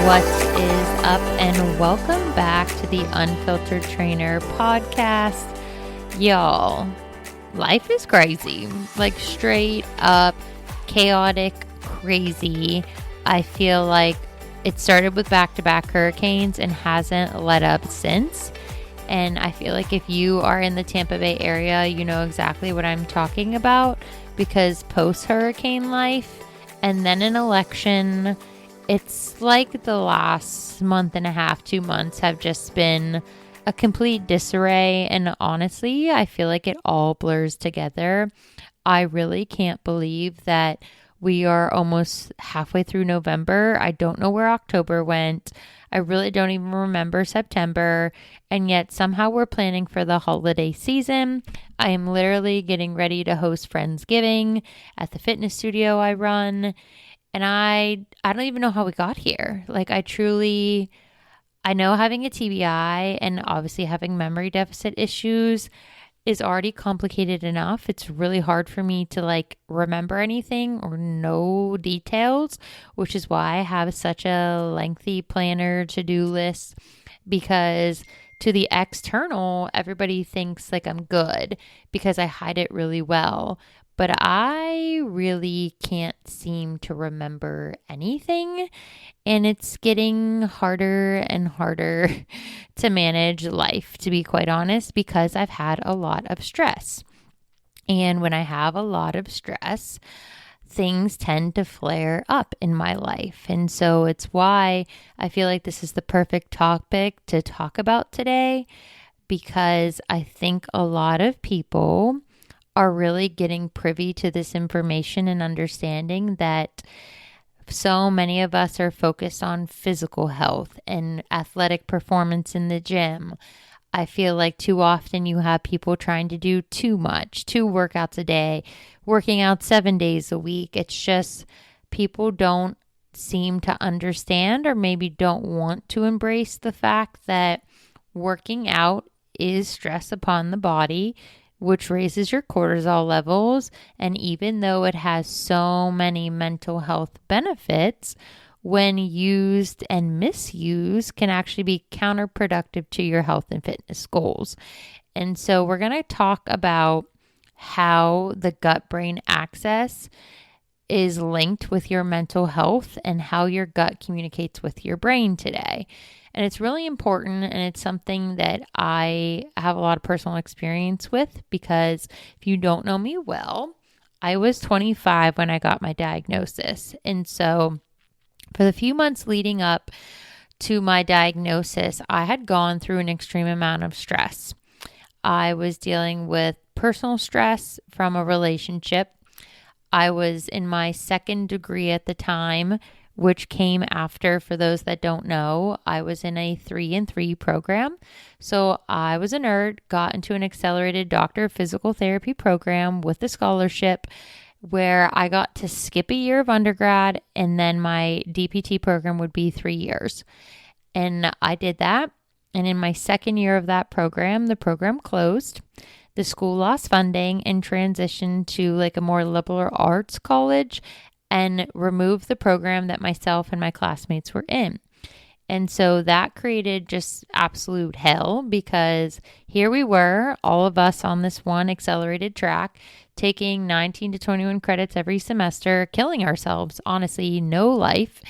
What is up, and welcome back to the Unfiltered Trainer podcast. Y'all, life is crazy, like straight up chaotic, crazy. I feel like it started with back-to-back hurricanes and hasn't let up since. And I feel like if you are in the Tampa Bay area, you know exactly what I'm talking about, because post-hurricane life and then an election, it's like the last month and a half, 2 months have just been a complete disarray. And honestly, I feel like it all blurs together. I really can't believe that we are almost halfway through November. I don't know where October went. I really don't even remember September. And yet somehow we're planning for the holiday season. I am literally getting ready to host Friendsgiving at the fitness studio I run. And I don't even know how we got here. Like I know having a TBI and obviously having memory deficit issues is already complicated enough. It's really hard for me to remember anything or know details, which is why I have such a lengthy planner to-do list, because to the external, everybody thinks I'm good because I hide it really well. But I really can't seem to remember anything, and it's getting harder and harder to manage life, to be quite honest, because I've had a lot of stress. And when I have a lot of stress, things tend to flare up in my life. And so it's why I feel like this is the perfect topic to talk about today, because I think a lot of people are really getting privy to this information and understanding that so many of us are focused on physical health and athletic performance in the gym. I feel like too often you have people trying to do too much, 2 workouts a day, working out 7 days a week. It's just people don't seem to understand, or maybe don't want to embrace the fact that working out is stress upon the body, which raises your cortisol levels. And even though it has so many mental health benefits, when used and misused, can actually be counterproductive to your health and fitness goals. And so we're going to talk about how the gut-brain axis is linked with your mental health and how your gut communicates with your brain today. And it's really important, and it's something that I have a lot of personal experience with, because if you don't know me well, I was 25 when I got my diagnosis. And so for the few months leading up to my diagnosis, I had gone through an extreme amount of stress. I was dealing with personal stress from a relationship. I was in my 2nd degree at the time, which came after, for those that don't know, I was in a 3-in-3 program. So I was a nerd, got into an accelerated doctor of physical therapy program with a scholarship where I got to skip a year of undergrad, and then my DPT program would be 3 years. And I did that. And in my 2nd year of that program, the program closed. The school lost funding and transitioned to a more liberal arts college, and removed the program that myself and my classmates were in. And so that created just absolute hell, because here we were, all of us on this one accelerated track, taking 19 to 21 credits every semester, killing ourselves. Honestly, no life.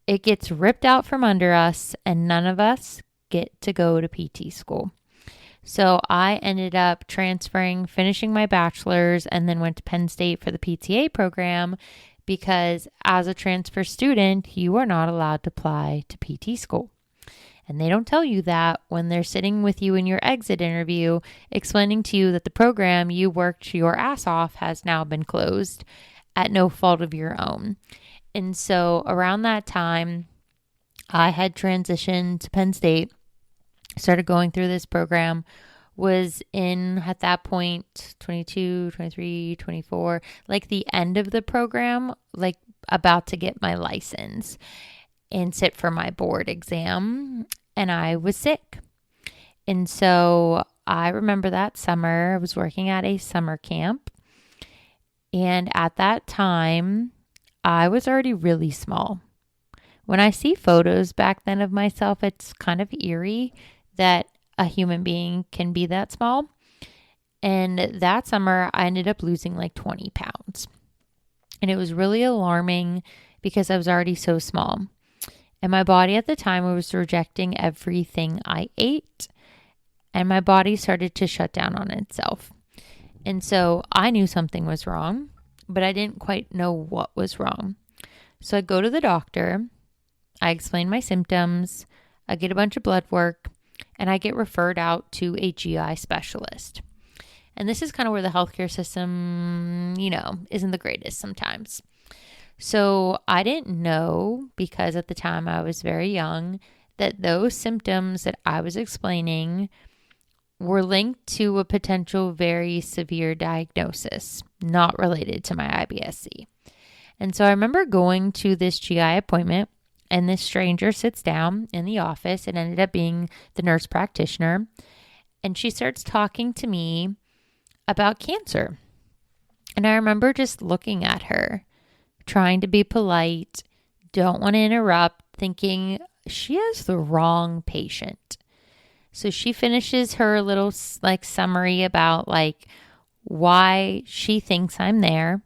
It gets ripped out from under us, and none of us get to go to PT school. So I ended up transferring, finishing my bachelor's, and then went to Penn State for the PTA program, because as a transfer student, you are not allowed to apply to PT school. And they don't tell you that when they're sitting with you in your exit interview, explaining to you that the program you worked your ass off has now been closed at no fault of your own. And so around that time, I had transitioned to Penn State, started going through this program, was in, at that point, 22, 23, 24, the end of the program, about to get my license and sit for my board exam. And I was sick. And so I remember that summer, I was working at a summer camp. And at that time, I was already really small. When I see photos back then of myself, it's kind of eerie that a human being can be that small. And that summer, I ended up losing like 20 pounds. And it was really alarming because I was already so small. And my body at the time was rejecting everything I ate. And my body started to shut down on itself. And so I knew something was wrong, but I didn't quite know what was wrong. So I go to the doctor. I explain my symptoms. I get a bunch of blood work. And I get referred out to a GI specialist. And this is kind of where the healthcare system, isn't the greatest sometimes. So I didn't know, because at the time I was very young, that those symptoms that I was explaining were linked to a potential very severe diagnosis, not related to my IBS-C. And so I remember going to this GI appointment, and this stranger sits down in the office. It ended up being the nurse practitioner. And she starts talking to me about cancer. And I remember just looking at her, trying to be polite, don't want to interrupt, thinking she has the wrong patient. So she finishes her little summary about why she thinks I'm there,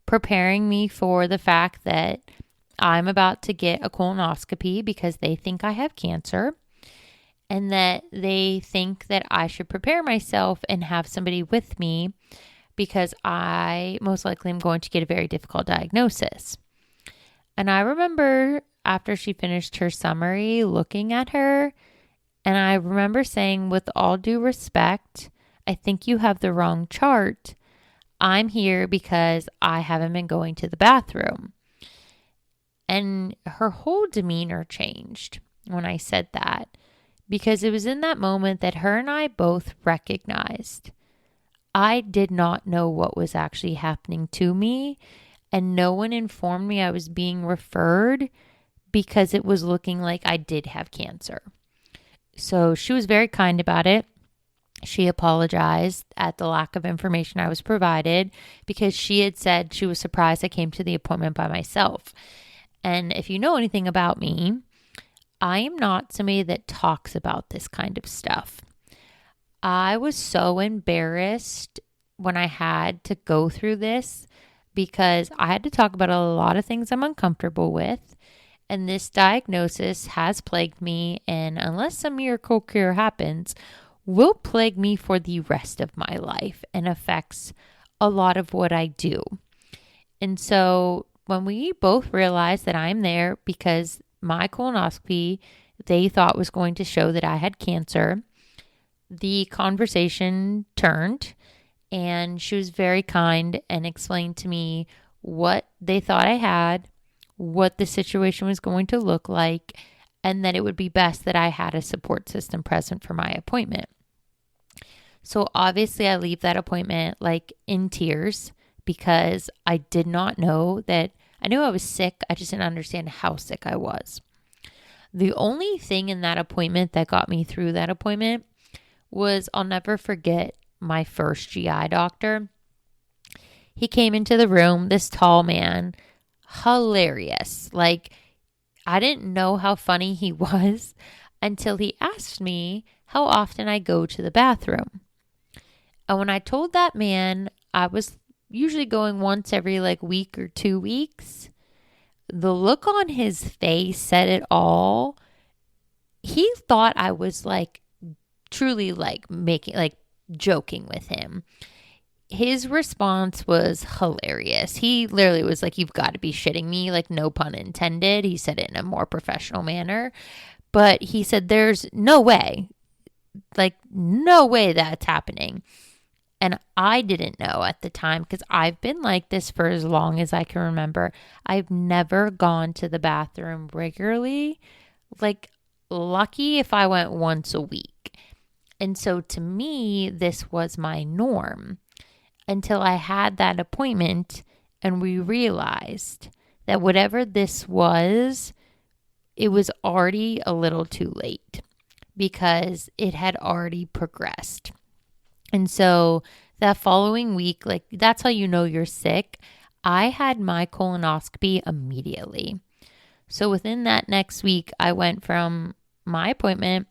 preparing me for the fact that I'm about to get a colonoscopy because they think I have cancer, and that they think that I should prepare myself and have somebody with me because I most likely am going to get a very difficult diagnosis. And I remember after she finished her summary looking at her, and I remember saying, with all due respect, I think you have the wrong chart. I'm here because I haven't been going to the bathroom. And her whole demeanor changed when I said that, because it was in that moment that her and I both recognized I did not know what was actually happening to me, and no one informed me I was being referred because it was looking like I did have cancer. So she was very kind about it. She apologized at the lack of information I was provided because she had said she was surprised I came to the appointment by myself. And if you know anything about me, I am not somebody that talks about this kind of stuff. I was so embarrassed when I had to go through this because I had to talk about a lot of things I'm uncomfortable with. And this diagnosis has plagued me, and unless some miracle cure happens, will plague me for the rest of my life and affects a lot of what I do. And so when we both realized that I'm there because my colonoscopy, they thought was going to show that I had cancer, the conversation turned, and she was very kind and explained to me what they thought I had, what the situation was going to look like, and that it would be best that I had a support system present for my appointment. So obviously I leave that appointment in tears because I did not know that. I knew I was sick. I just didn't understand how sick I was. The only thing in that appointment that got me through that appointment was, I'll never forget, my first GI doctor. He came into the room, this tall man, hilarious. I didn't know how funny he was until he asked me how often I go to the bathroom. And when I told that man I was usually going once every week or 2 weeks, the look on his face said it all. He thought I was truly making joking with him. His response was hilarious. He literally was like, "You've got to be shitting me," no pun intended. He said it in a more professional manner, but he said, "There's no way, no way that's happening." And I didn't know at the time because I've been like this for as long as I can remember. I've never gone to the bathroom regularly. Lucky if I went once a week. And so to me, this was my norm until I had that appointment and we realized that whatever this was, it was already a little too late because it had already progressed. And so that following week, that's how you know you're sick. I had my colonoscopy immediately. So within that next week, I went from my appointment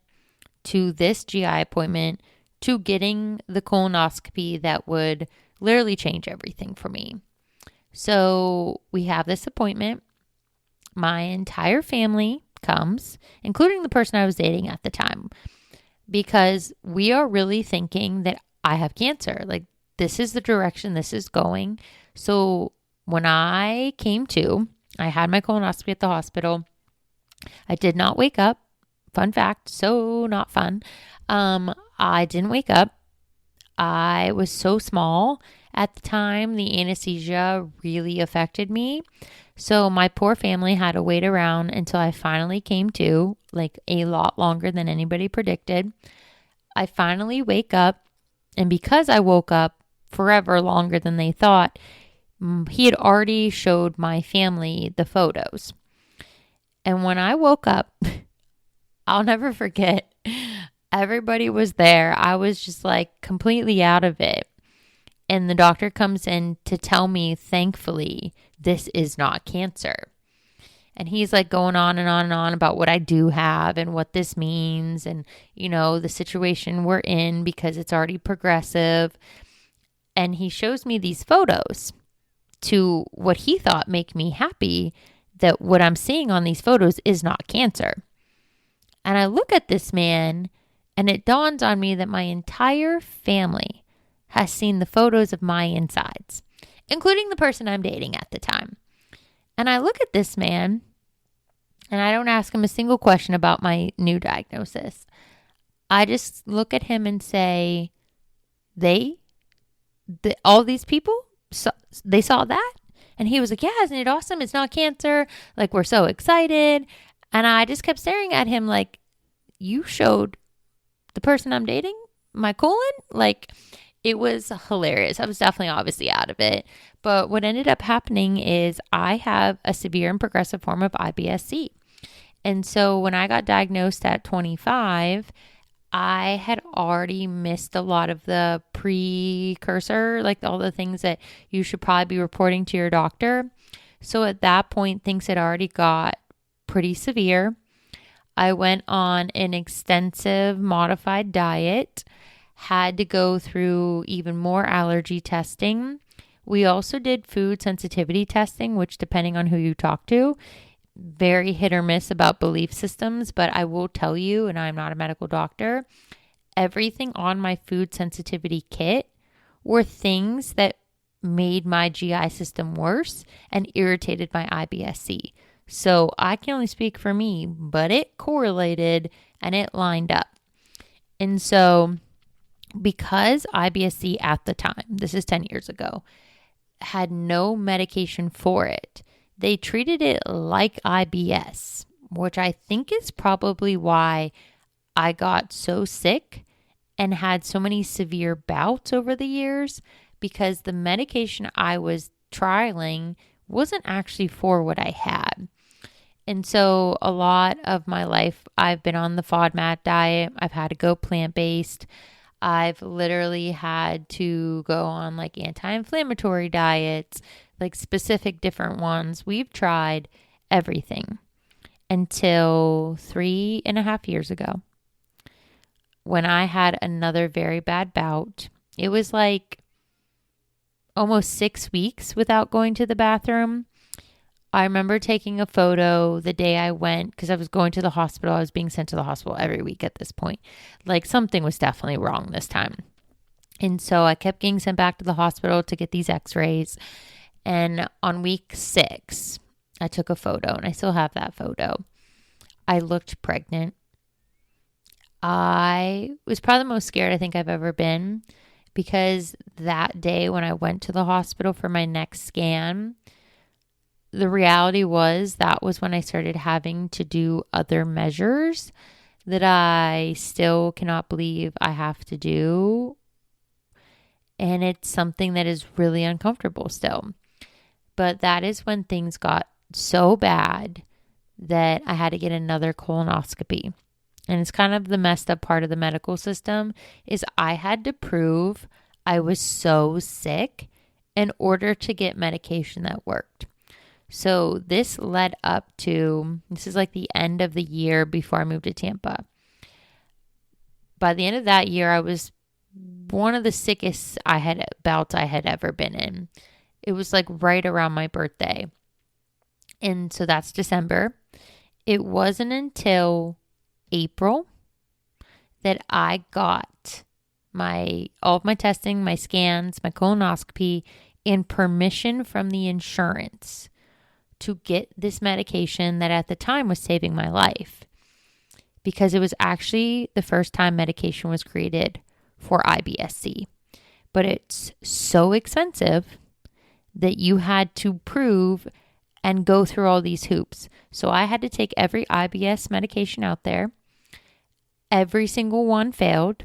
to this GI appointment to getting the colonoscopy that would literally change everything for me. So we have this appointment. My entire family comes, including the person I was dating at the time, because we are really thinking that I have cancer. Like, this is the direction this is going. So when I came to, I had my colonoscopy at the hospital. I did not wake up. Fun fact, so not fun. I didn't wake up. I was so small at the time. The anesthesia really affected me. So my poor family had to wait around until I finally came to, like a lot longer than anybody predicted. I finally wake up, and because I woke up forever longer than they thought, he had already showed my family the photos. And when I woke up, I'll never forget, everybody was there. I was just like completely out of it. And the doctor comes in to tell me, thankfully, this is not cancer. And he's like going on and on and on about what I do have and what this means and, you know, the situation we're in because it's already progressive. And he shows me these photos to what he thought make me happy that what I'm seeing on these photos is not cancer. And I look at this man and it dawns on me that my entire family has seen the photos of my insides, including the person I'm dating at the time. And I look at this man and I don't ask him a single question about my new diagnosis. I just look at him and say, all these people, they saw that? And he was like, yeah, isn't it awesome? It's not cancer. Like, we're so excited. And I just kept staring at him like, you showed the person I'm dating my colon? Like, it was hilarious. I was definitely obviously out of it. But what ended up happening is I have a severe and progressive form of IBS-C. And so when I got diagnosed at 25, I had already missed a lot of the precursor, like all the things that you should probably be reporting to your doctor. So at that point, things had already got pretty severe. I went on an extensive modified diet, had to go through even more allergy testing. We also did food sensitivity testing, which depending on who you talk to, very hit or miss about belief systems. But I will tell you, and I'm not a medical doctor, everything on my food sensitivity kit were things that made my GI system worse and irritated my IBS-C. So I can only speak for me, but it correlated and it lined up. And so because IBS-C at the time, this is 10 years ago, had no medication for it, they treated it like IBS, which I think is probably why I got so sick and had so many severe bouts over the years, because the medication I was trialing wasn't actually for what I had. And so a lot of my life, I've been on the FODMAP diet. I've had to go plant-based. I've literally had to go on like anti-inflammatory diets, like specific different ones. We've tried everything until 3.5 years ago when I had another very bad bout. It was like almost 6 weeks without going to the bathroom. I remember taking a photo the day I went because I was going to the hospital. I was being sent to the hospital every week at this point. Like, something was definitely wrong this time. And so I kept getting sent back to the hospital to get these x-rays. And on week 6, I took a photo, and I still have that photo. I looked pregnant. I was probably the most scared I think I've ever been, because that day when I went to the hospital for my next scan, the reality was that was when I started having to do other measures that I still cannot believe I have to do. And it's something that is really uncomfortable still. But that is when things got so bad that I had to get another colonoscopy. And it's kind of the messed up part of the medical system is I had to prove I was so sick in order to get medication that worked. So this led up to, this is like the end of the year before I moved to Tampa. By the end of that year, I was one of the sickest bouts I had ever been in. It was like right around my birthday. And so that's December. It wasn't until April that I got all of my testing, my scans, my colonoscopy, and permission from the insurance to get this medication that at the time was saving my life, because it was actually the first time medication was created for IBS-C. But it's so expensive that you had to prove and go through all these hoops. So I had to take every IBS medication out there. Every single one failed.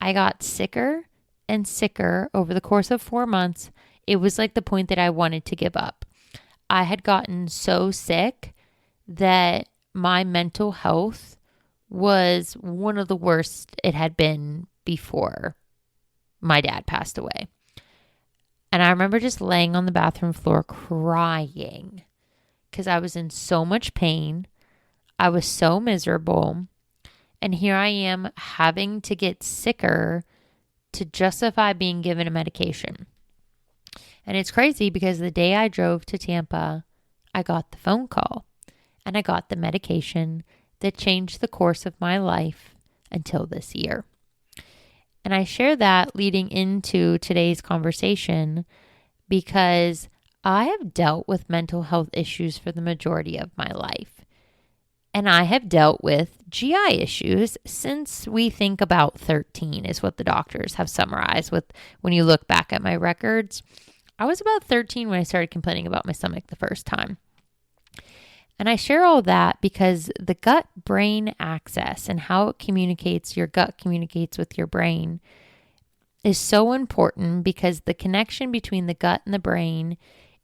I got sicker and sicker over the course of 4 months. It was like the point that I wanted to give up. I had gotten so sick that my mental health was one of the worst it had been before my dad passed away. And I remember just laying on the bathroom floor crying because I was in so much pain. I was so miserable. And here I am having to get sicker to justify being given a medication. And it's crazy because the day I drove to Tampa, I got the phone call and I got the medication that changed the course of my life until this year. And I share that leading into today's conversation because I have dealt with mental health issues for the majority of my life. And I have dealt with GI issues since we think about 13 is what the doctors have summarized with when you look back at my records. I was about 13 when I started complaining about my stomach the first time. And I share all that because the gut-brain axis and how it communicates, your gut communicates with your brain, is so important because the connection between the gut and the brain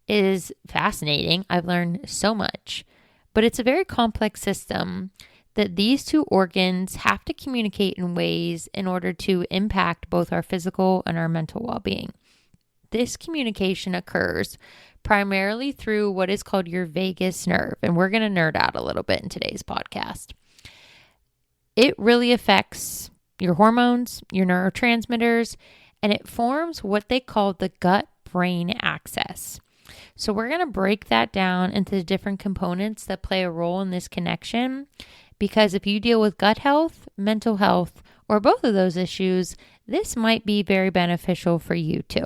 is fascinating. I've learned so much. But it's a very complex system that these two organs have to communicate in ways in order to impact both our physical and our mental well-being. This communication occurs primarily through what is called your vagus nerve, and we're going to nerd out a little bit in today's podcast. It really affects your hormones, your neurotransmitters, and it forms what they call the gut-brain axis. So we're going to break that down into the different components that play a role in this connection, because if you deal with gut health, mental health, or both of those issues, this might be very beneficial for you too.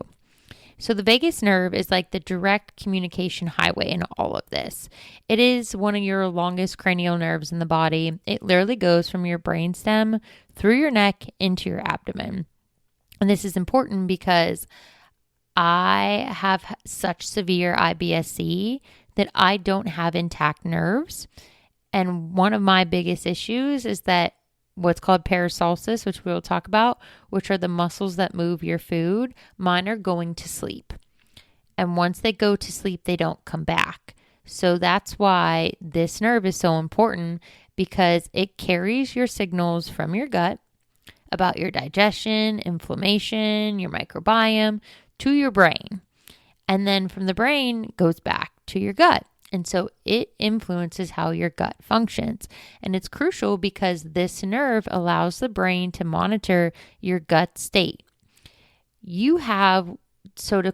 So the vagus nerve is like the direct communication highway in all of this. It is one of your longest cranial nerves in the body. It literally goes from your brainstem through your neck into your abdomen. And this is important because I have such severe IBS-C that I don't have intact nerves. And one of my biggest issues is that what's called paracelsus, which we will talk about, which are the muscles that move your food, mine are going to sleep. And once they go to sleep, they don't come back. So that's why this nerve is so important, because it carries your signals from your gut about your digestion, inflammation, your microbiome to your brain. And then from the brain goes back to your gut. And so it influences how your gut functions. And it's crucial because this nerve allows the brain to monitor your gut state. You have, so to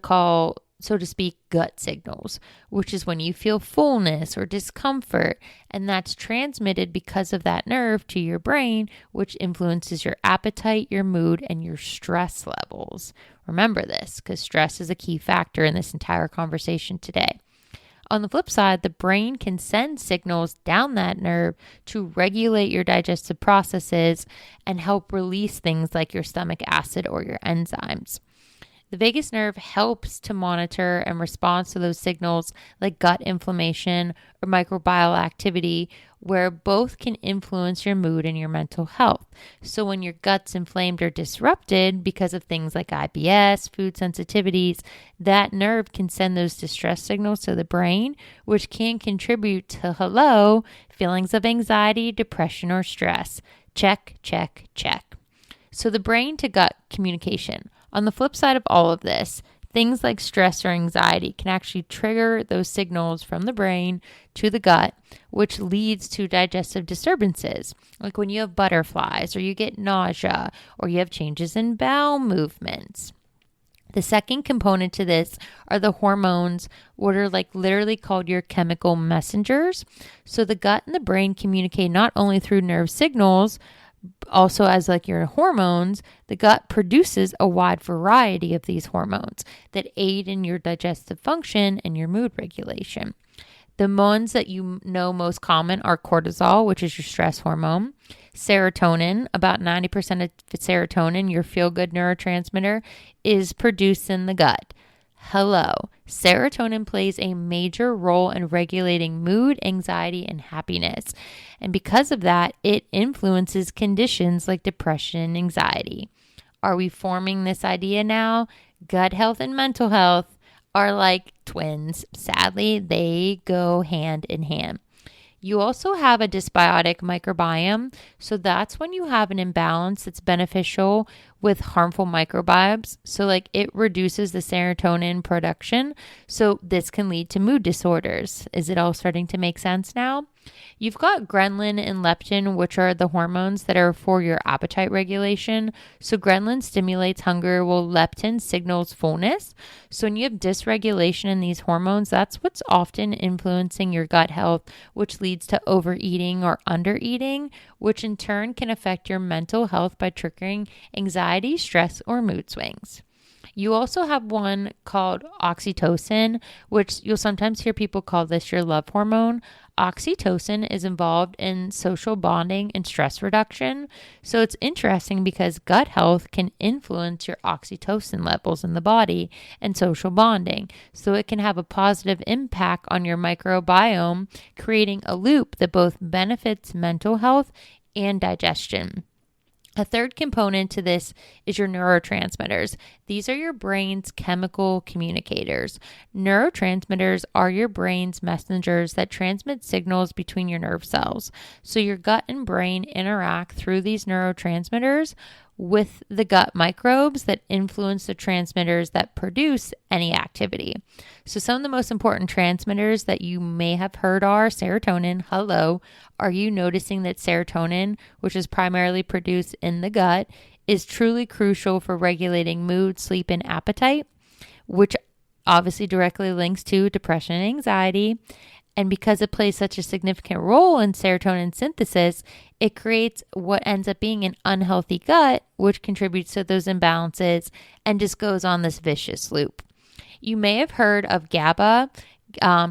speak, gut signals, which is when you feel fullness or discomfort. And that's transmitted because of that nerve to your brain, which influences your appetite, your mood, and your stress levels. Remember this, because stress is a key factor in this entire conversation today. On the flip side, the brain can send signals down that nerve to regulate your digestive processes and help release things like your stomach acid or your enzymes. The vagus nerve helps to monitor and respond to those signals like gut inflammation or microbial activity, where both can influence your mood and your mental health. So when your gut's inflamed or disrupted because of things like IBS, food sensitivities, that nerve can send those distress signals to the brain, which can contribute to feelings of anxiety, depression, or stress. Check, check, check. So the brain to gut communication. On the flip side of all of this, Things like stress or anxiety can actually trigger those signals from the brain to the gut, which leads to digestive disturbances, like when you have butterflies or you get nausea or you have changes in bowel movements. The second component to this are the hormones, what are like literally called your chemical messengers. So the gut and the brain communicate not only through nerve signals, also as like your hormones. The gut produces a wide variety of these hormones that aid in your digestive function and your mood regulation. The ones that you know most common are cortisol, which is your stress hormone, serotonin. About 90% of serotonin, your feel-good neurotransmitter, is produced in the gut. Hello. Serotonin plays a major role in regulating mood, anxiety, and happiness. And because of that, it influences conditions like depression and anxiety. Are we forming this idea now? Gut health and mental health are like twins. Sadly, they go hand in hand. You also have a dysbiotic microbiome. So that's when you have an imbalance that's beneficial with harmful microbiomes. So like it reduces the serotonin production. So this can lead to mood disorders. Is it all starting to make sense now? You've got ghrelin and leptin, which are the hormones that are for your appetite regulation. So ghrelin stimulates hunger while leptin signals fullness. So when you have dysregulation in these hormones, that's what's often influencing your gut health, which leads to overeating or undereating, which in turn can affect your mental health by triggering anxiety, stress, or mood swings. You also have one called oxytocin, which you'll sometimes hear people call this your love hormone. Oxytocin is involved in social bonding and stress reduction. So it's interesting because gut health can influence your oxytocin levels in the body and social bonding. So it can have a positive impact on your microbiome, creating a loop that both benefits mental health and digestion. A third component to this is your neurotransmitters. These are your brain's chemical communicators. Neurotransmitters are your brain's messengers that transmit signals between your nerve cells. So your gut and brain interact through these neurotransmitters with the gut microbes that influence the transmitters that produce any activity. So some of the most important transmitters that you may have heard are serotonin. Hello. Are you noticing that serotonin, which is primarily produced in the gut, is truly crucial for regulating mood, sleep, and appetite, which obviously directly links to depression and anxiety. And because it plays such a significant role in serotonin synthesis, it creates what ends up being an unhealthy gut, which contributes to those imbalances and just goes on this vicious loop. You may have heard of GABA.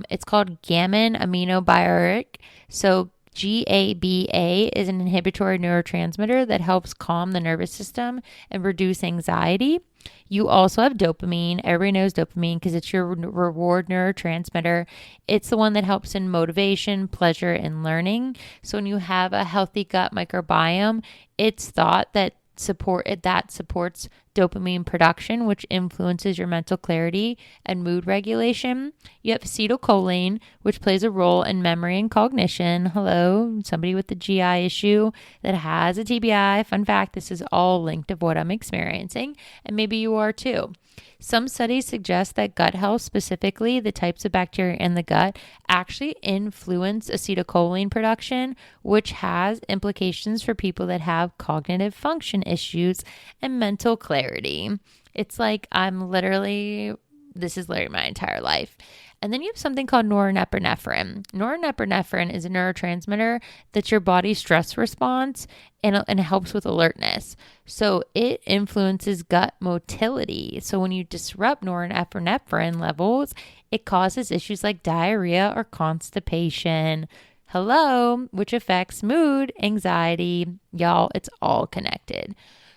It's called gamma aminobutyric. So GABA is an inhibitory neurotransmitter that helps calm the nervous system and reduce anxiety. You also have dopamine. Everybody knows dopamine because it's your reward neurotransmitter. It's the one that helps in motivation, pleasure, and learning. So when you have a healthy gut microbiome, it's thought that supports dopamine production, which influences your mental clarity and mood regulation. You have acetylcholine, which plays a role in memory and cognition. Hello, somebody with the GI issue that has a TBI. Fun fact, this is all linked to what I'm experiencing, and maybe you are too. Some studies suggest that gut health, specifically the types of bacteria in the gut, actually influence acetylcholine production, which has implications for people that have cognitive function issues and mental clarity. It's like this is literally my entire life. And then you have something called norepinephrine. Norepinephrine is a neurotransmitter that's your body's stress response and it helps with alertness. So it influences gut motility. So when you disrupt norepinephrine levels, it causes issues like diarrhea or constipation. Hello, which affects mood, anxiety. Y'all, it's all connected.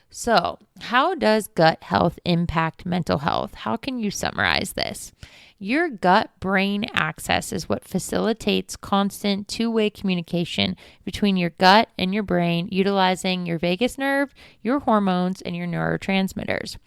So how does gut health impact mental health? How can you summarize this? Your gut-brain axis is what facilitates constant two-way communication between your gut and your brain, utilizing your vagus nerve, your hormones, and your neurotransmitters.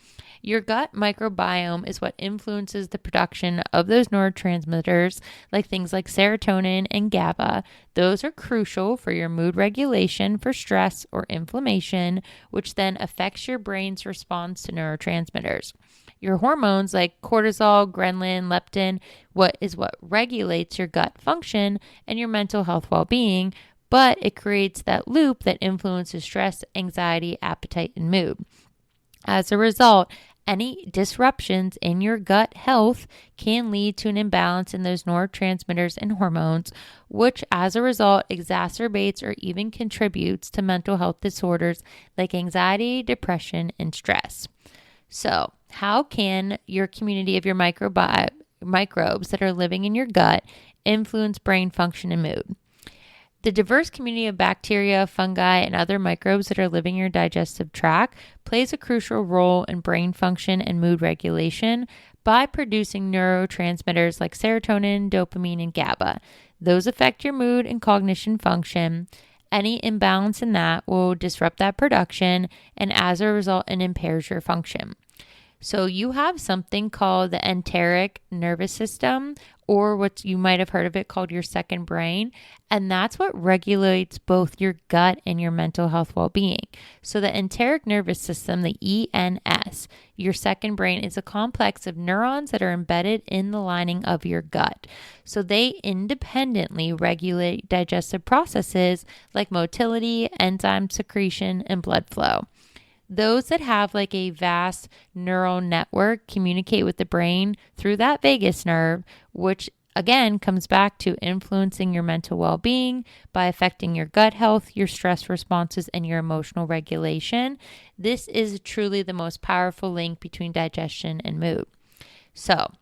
Your gut microbiome is what influences the production of those neurotransmitters, like things like serotonin and GABA. Those are crucial for your mood regulation, for stress or inflammation, which then affects your brain's response to neurotransmitters. Your hormones like cortisol, ghrelin, leptin, what regulates your gut function and your mental health well-being, but it creates that loop that influences stress, anxiety, appetite, and mood. As a result, any disruptions in your gut health can lead to an imbalance in those neurotransmitters and hormones, which as a result exacerbates or even contributes to mental health disorders like anxiety, depression, and stress. So, how can your community of your microbes that are living in your gut influence brain function and mood? The diverse community of bacteria, fungi, and other microbes that are living in your digestive tract plays a crucial role in brain function and mood regulation by producing neurotransmitters like serotonin, dopamine, and GABA. Those affect your mood and cognition function. Any imbalance in that will disrupt that production, and as a result, it impairs your function. So you have something called the enteric nervous system, or what you might have heard of it called your second brain. And that's what regulates both your gut and your mental health well-being. So the enteric nervous system, the ENS, your second brain, is a complex of neurons that are embedded in the lining of your gut. So they independently regulate digestive processes like motility, enzyme secretion, and blood flow. Those that have like a vast neural network communicate with the brain through that vagus nerve, which again comes back to influencing your mental well-being by affecting your gut health, your stress responses, and your emotional regulation. This is truly the most powerful link between digestion and mood. So,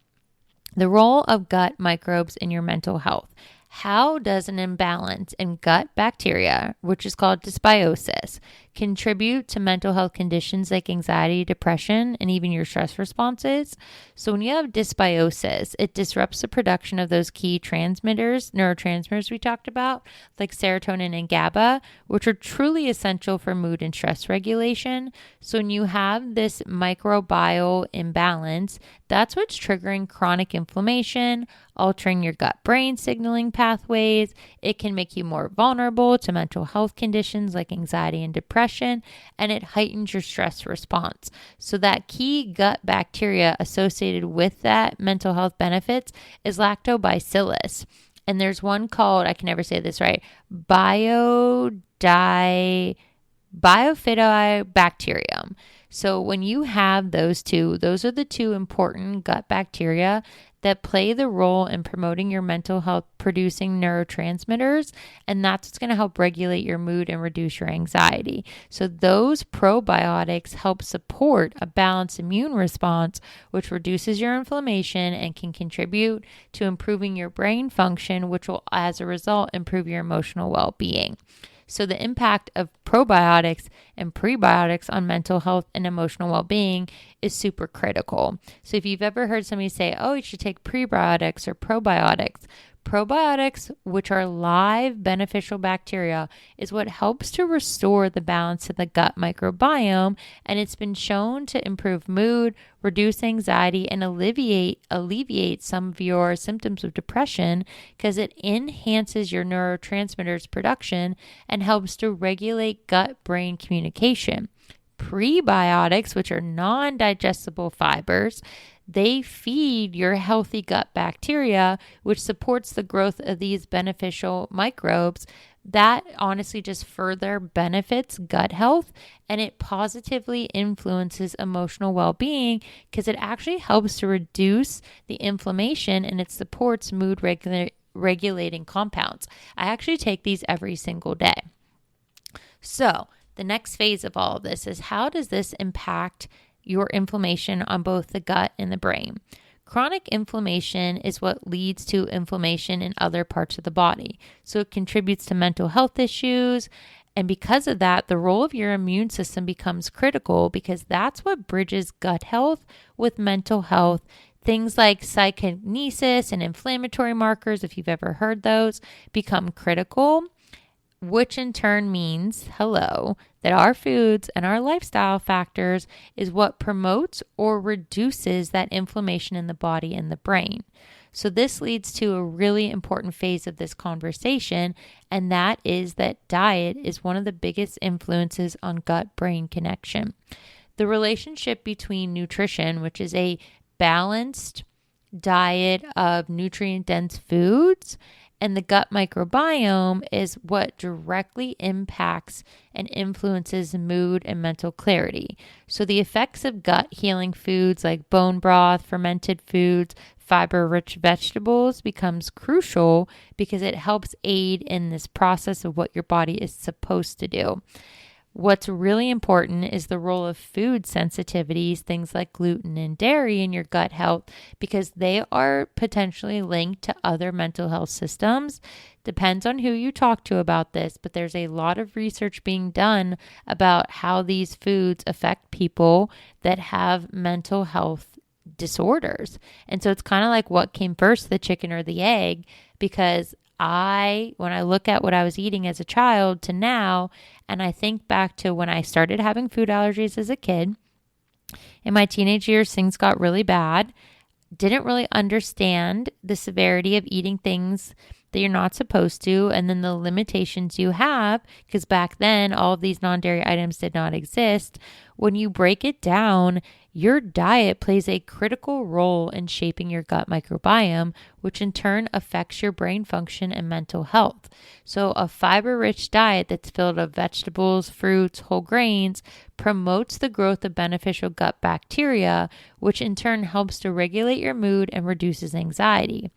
the role of gut microbes in your mental health. How does an imbalance in gut bacteria, which is called dysbiosis, contribute to mental health conditions like anxiety, depression, and even your stress responses? So when you have dysbiosis, it disrupts the production of those key neurotransmitters we talked about, like serotonin and GABA, which are truly essential for mood and stress regulation. So when you have this microbiome imbalance, that's what's triggering chronic inflammation, altering your gut-brain signaling pathways. It can make you more vulnerable to mental health conditions like anxiety and depression, and it heightens your stress response. So that key gut bacteria associated with that mental health benefits is lactobacillus. And there's one called, I can never say this right, Bifidobacterium. So when you have those two, those are the two important gut bacteria that play the role in promoting your mental health, producing neurotransmitters, and that's what's going to help regulate your mood and reduce your anxiety. So those probiotics help support a balanced immune response, which reduces your inflammation and can contribute to improving your brain function, which will, as a result, improve your emotional well-being. So the impact of probiotics and prebiotics on mental health and emotional well-being is super critical. So if you've ever heard somebody say, oh, you should take prebiotics or probiotics, probiotics, which are live beneficial bacteria, is what helps to restore the balance of the gut microbiome, and it's been shown to improve mood, reduce anxiety, and alleviate some of your symptoms of depression because it enhances your neurotransmitters production and helps to regulate gut-brain communication. Prebiotics, which are non-digestible fibers, they feed your healthy gut bacteria, which supports the growth of these beneficial microbes. That honestly just further benefits gut health, and it positively influences emotional well-being because it actually helps to reduce the inflammation and it supports mood regulating compounds. I actually take these every single day. So the next phase of all of this is, how does this impact your inflammation on both the gut and the brain? Chronic inflammation is what leads to inflammation in other parts of the body. So it contributes to mental health issues. And because of that, the role of your immune system becomes critical because that's what bridges gut health with mental health. Things like cytokinesis and inflammatory markers, if you've ever heard those, become critical. which in turn means, that our foods and our lifestyle factors is what promotes or reduces that inflammation in the body and the brain. So this leads to a really important phase of this conversation, and that is that diet is one of the biggest influences on gut-brain connection. The relationship between nutrition, which is a balanced diet of nutrient-dense foods, and the gut microbiome is what directly impacts and influences mood and mental clarity. So the effects of gut healing foods like bone broth, fermented foods, fiber-rich vegetables becomes crucial because it helps aid in this process of what your body is supposed to do. What's really important is the role of food sensitivities, things like gluten and dairy in your gut health, because they are potentially linked to other mental health systems. Depends on who you talk to about this, but there's a lot of research being done about how these foods affect people that have mental health disorders. And so it's kind of like what came first, the chicken or the egg, because when I look at what I was eating as a child to now, and I think back to when I started having food allergies as a kid, in my teenage years, things got really bad. Didn't really understand the severity of eating things that you're not supposed to, and then the limitations you have, because back then all of these non-dairy items did not exist. When you break it down, your diet plays a critical role in shaping your gut microbiome, which in turn affects your brain function and mental health. So a fiber-rich diet that's filled with vegetables, fruits, whole grains promotes the growth of beneficial gut bacteria, which in turn helps to regulate your mood and reduces anxiety.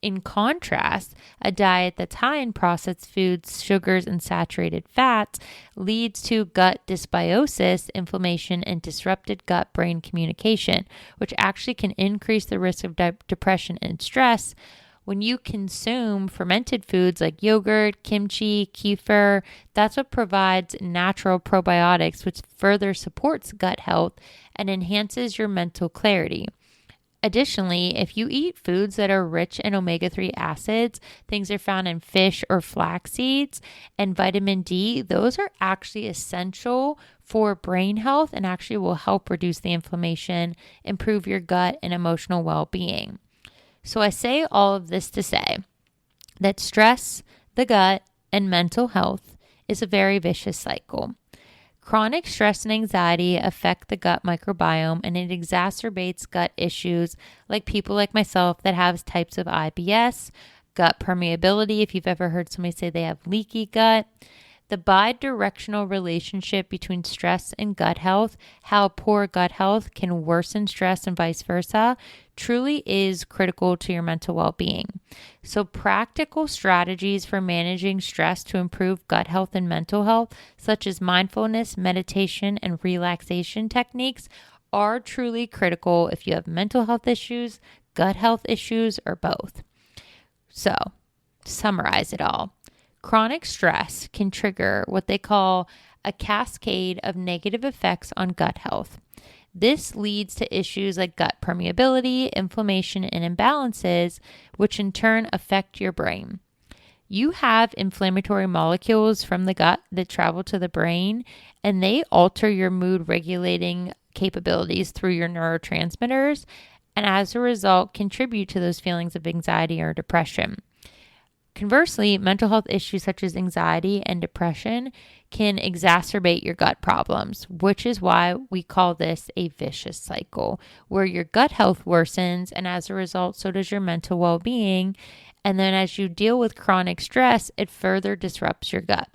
In contrast, a diet that's high in processed foods, sugars, and saturated fats leads to gut dysbiosis, inflammation, and disrupted gut-brain communication, which actually can increase the risk of depression and stress. When you consume fermented foods like yogurt, kimchi, kefir, that's what provides natural probiotics, which further supports gut health and enhances your mental clarity. Additionally, if you eat foods that are rich in omega-3 acids, things are found in fish or flax seeds, and vitamin D, those are actually essential for brain health and actually will help reduce the inflammation, improve your gut and emotional well-being. So I say all of this to say that stress, the gut, and mental health is a very vicious cycle. Chronic stress and anxiety affect the gut microbiome, and it exacerbates gut issues like people like myself that have types of IBS, gut permeability, if you've ever heard somebody say they have leaky gut. The bidirectional relationship between stress and gut health, how poor gut health can worsen stress and vice versa, truly is critical to your mental well-being. So practical strategies for managing stress to improve gut health and mental health, such as mindfulness, meditation, and relaxation techniques, are truly critical if you have mental health issues, gut health issues, or both. So, to summarize it all, chronic stress can trigger what they call a cascade of negative effects on gut health. This leads to issues like gut permeability, inflammation, and imbalances, which in turn affect your brain. You have inflammatory molecules from the gut that travel to the brain, and they alter your mood regulating capabilities through your neurotransmitters, and as a result, contribute to those feelings of anxiety or depression. Conversely, mental health issues such as anxiety and depression can exacerbate your gut problems, which is why we call this a vicious cycle, where your gut health worsens, and as a result, so does your mental well-being. And then as you deal with chronic stress, it further disrupts your gut.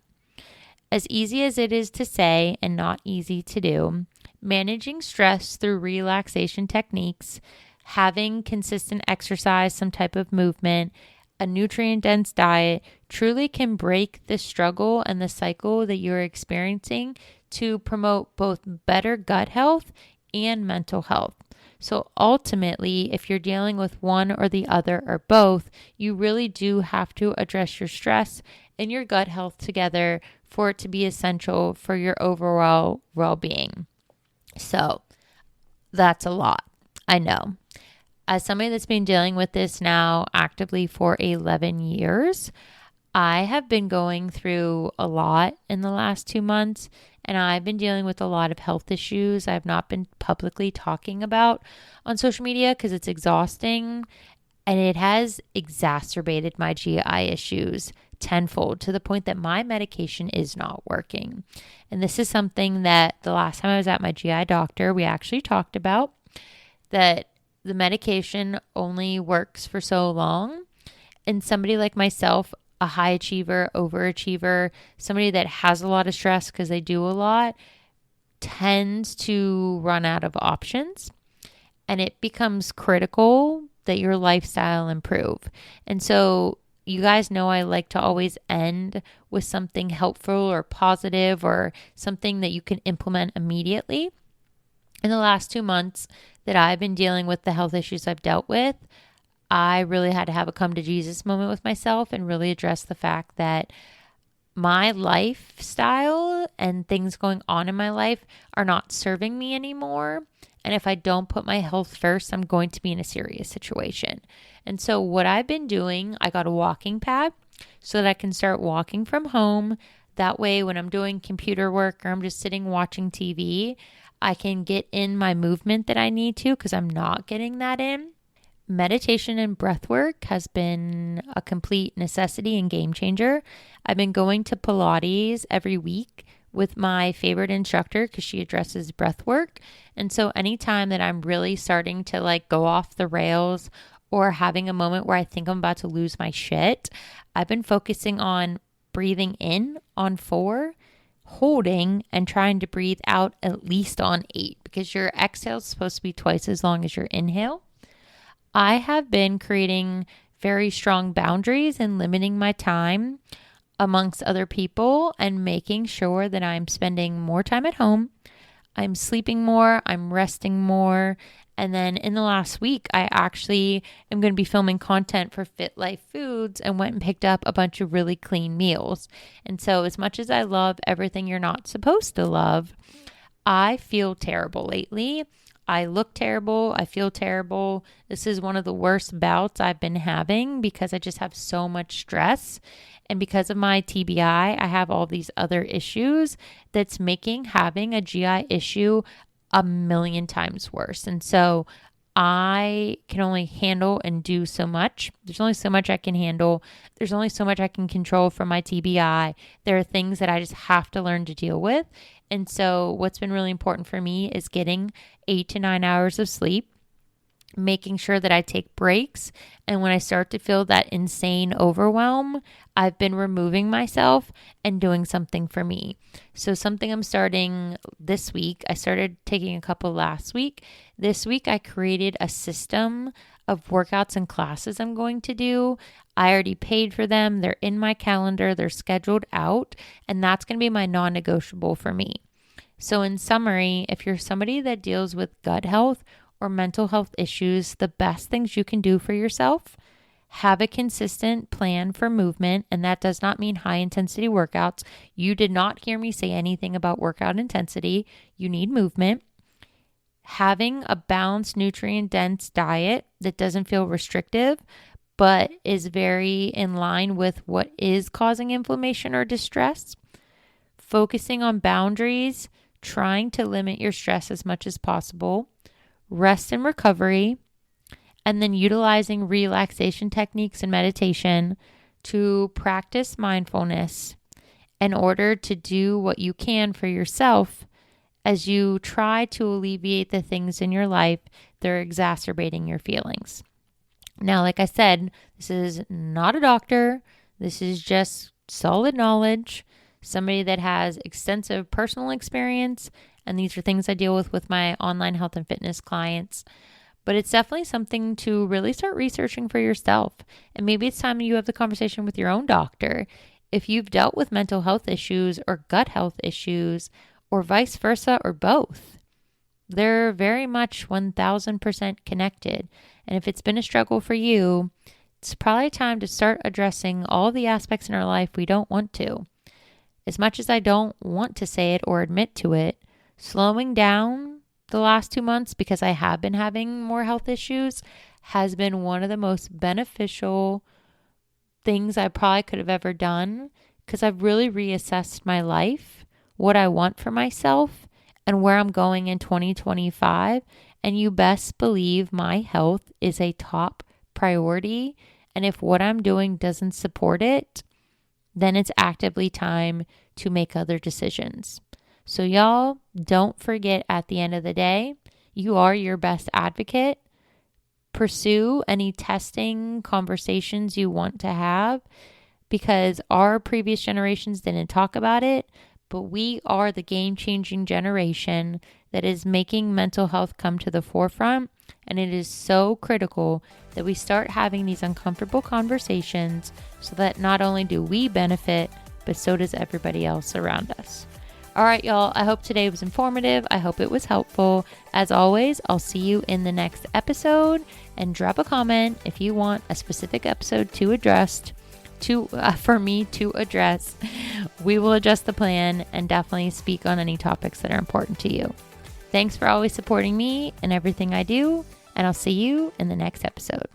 As easy as it is to say and not easy to do, managing stress through relaxation techniques, having consistent exercise, some type of movement, a nutrient-dense diet truly can break the struggle and the cycle that you're experiencing to promote both better gut health and mental health. So ultimately, if you're dealing with one or the other or both, you really do have to address your stress and your gut health together for it to be essential for your overall well-being. So that's a lot, I know. As somebody that's been dealing with this now actively for 11 years, I have been going through a lot in the last 2 months, and I've been dealing with a lot of health issues I've not been publicly talking about on social media because it's exhausting, and it has exacerbated my GI issues tenfold to the point that my medication is not working. And this is something that the last time I was at my GI doctor, we actually talked about, that the medication only works for so long. And somebody like myself, a high achiever, overachiever, somebody that has a lot of stress because they do a lot, tends to run out of options. And it becomes critical that your lifestyle improve. And so you guys know I like to always end with something helpful or positive or something that you can implement immediately. In the last 2 months that I've been dealing with the health issues I've dealt with, I really had to have a come to Jesus moment with myself and really address the fact that my lifestyle and things going on in my life are not serving me anymore. And if I don't put my health first, I'm going to be in a serious situation. And so what I've been doing, I got a walking pad so that I can start walking from home. That way, when I'm doing computer work or I'm just sitting watching TV, I can get in my movement that I need to because I'm not getting that in. Meditation and breath work has been a complete necessity and game changer. I've been going to Pilates every week with my favorite instructor because she addresses breath work. And so anytime that I'm really starting to like go off the rails or having a moment where I think I'm about to lose my shit, I've been focusing on breathing in on 4, holding, and trying to breathe out at least on 8 because your exhale is supposed to be twice as long as your inhale. I have been creating very strong boundaries and limiting my time amongst other people and making sure that I'm spending more time at home. I'm sleeping more, I'm resting more. And then in the last week, I actually am going to be filming content for Fit Life Foods and went and picked up a bunch of really clean meals. And so as much as I love everything you're not supposed to love, I feel terrible lately. I look terrible. I feel terrible. This is one of the worst bouts I've been having because I just have so much stress. And because of my TBI, I have all these other issues that's making having a GI issue a million times worse. And so I can only handle and do so much. There's only so much I can handle. There's only so much I can control from my TBI. There are things that I just have to learn to deal with. And so what's been really important for me is getting 8 to 9 hours of sleep, making sure that I take breaks. And when I start to feel that insane overwhelm, I've been removing myself and doing something for me. So something I'm starting this week, I started taking a couple last week. This week, I created a system of workouts and classes I'm going to do. I already paid for them. They're in my calendar. They're scheduled out. And that's going to be my non-negotiable for me. So in summary, if you're somebody that deals with gut health or mental health issues, the best things you can do for yourself, have a consistent plan for movement. And that does not mean high intensity workouts. You did not hear me say anything about workout intensity. You need movement. Having a balanced, nutrient-dense diet that doesn't feel restrictive, but is very in line with what is causing inflammation or distress. Focusing on boundaries, trying to limit your stress as much as possible. Rest and recovery, and then utilizing relaxation techniques and meditation to practice mindfulness in order to do what you can for yourself as you try to alleviate the things in your life that are exacerbating your feelings. Now, like I said, this is not a doctor. This is just solid knowledge, somebody that has extensive personal experience, and these are things I deal with my online health and fitness clients. But it's definitely something to really start researching for yourself. And maybe it's time you have the conversation with your own doctor. If you've dealt with mental health issues or gut health issues or vice versa or both, they're very much 1000% connected. And if it's been a struggle for you, it's probably time to start addressing all the aspects in our life we don't want to. As much as I don't want to say it or admit to it, slowing down the last 2 months because I have been having more health issues has been one of the most beneficial things I probably could have ever done because I've really reassessed my life, what I want for myself, and where I'm going in 2025. And you best believe my health is a top priority. And if what I'm doing doesn't support it, then it's actively time to make other decisions. So y'all, don't forget at the end of the day, you are your best advocate. Pursue any testing conversations you want to have because our previous generations didn't talk about it, but we are the game-changing generation that is making mental health come to the forefront. And it is so critical that we start having these uncomfortable conversations so that not only do we benefit, but so does everybody else around us. All right, y'all, I hope today was informative. I hope it was helpful. As always, I'll see you in the next episode, and drop a comment if you want a specific episode for me to address. We will adjust the plan and definitely speak on any topics that are important to you. Thanks for always supporting me and everything I do, and I'll see you in the next episode.